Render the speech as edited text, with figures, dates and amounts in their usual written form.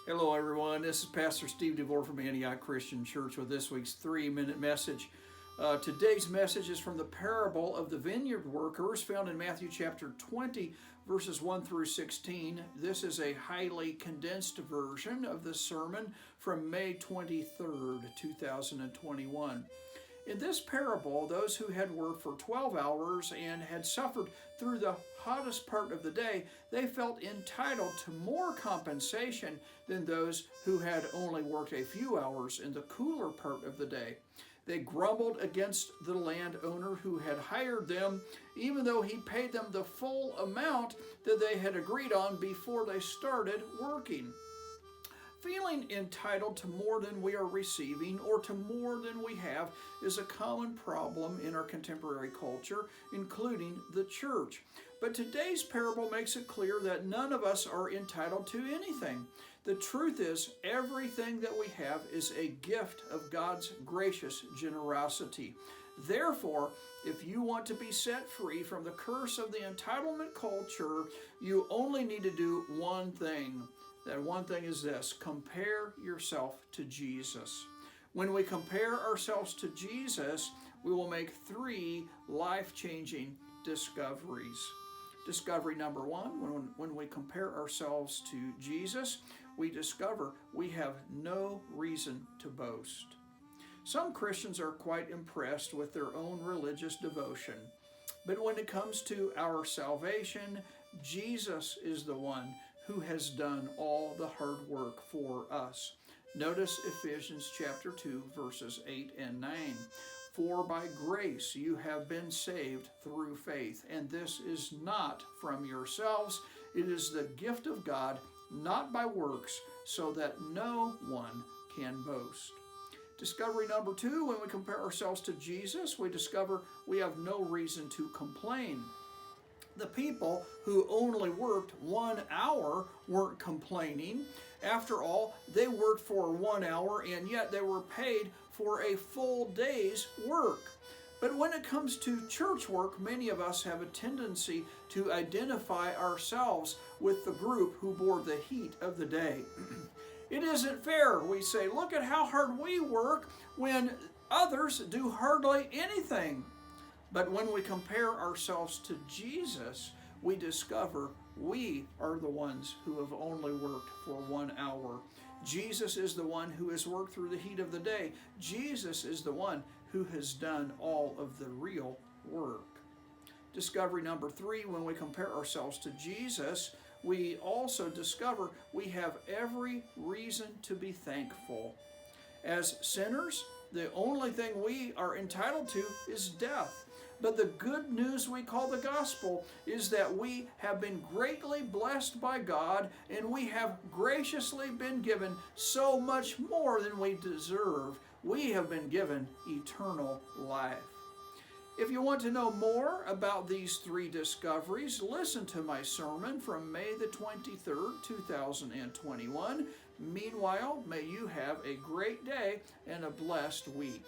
Hello, everyone. This is Pastor Steve DeVore from Antioch Christian Church with this week's 3-minute message. Today's message is from the parable of the vineyard workers found in Matthew chapter 20, verses 1 through 16. This is a highly condensed version of the sermon from May 23rd, 2021. In this parable, those who had worked for 12 hours and had suffered through the hottest part of the day, they felt entitled to more compensation than those who had only worked a few hours in the cooler part of the day. They grumbled against the landowner who had hired them, even though he paid them the full amount that they had agreed on before they started working. Feeling entitled to more than we are receiving or to more than we have is a common problem in our contemporary culture, including the church. But today's parable makes it clear that none of us are entitled to anything. The truth is, everything that we have is a gift of God's gracious generosity. Therefore, if you want to be set free from the curse of the entitlement culture, you only need to do one thing. That one thing is this: compare yourself to Jesus. When we compare ourselves to Jesus, we will make 3 life-changing discoveries. Discovery number 1, when we compare ourselves to Jesus, we discover we have no reason to boast. Some Christians are quite impressed with their own religious devotion. But when it comes to our salvation, Jesus is the one who has done all the hard work for us. Notice Ephesians chapter 2, verses 8 and 9. For by grace you have been saved through faith, and this is not from yourselves. It is the gift of God, not by works, so that no one can boast. Discovery number 2, when we compare ourselves to Jesus, we discover we have no reason to complain. The people who only worked 1 hour weren't complaining. After all, they worked for 1 hour and yet they were paid for a full day's work. But when it comes to church work, many of us have a tendency to identify ourselves with the group who bore the heat of the day. It isn't fair, we say. Look at how hard we work when others do hardly anything. But when we compare ourselves to Jesus, we discover we are the ones who have only worked for 1 hour. Jesus is the one who has worked through the heat of the day. Jesus is the one who has done all of the real work. Discovery number 3, when we compare ourselves to Jesus, we also discover we have every reason to be thankful. As sinners, the only thing we are entitled to is death. But the good news we call the gospel is that we have been greatly blessed by God, and we have graciously been given so much more than we deserve. We have been given eternal life. If you want to know more about these 3 discoveries, listen to my sermon from May the 23rd, 2021. Meanwhile, may you have a great day and a blessed week.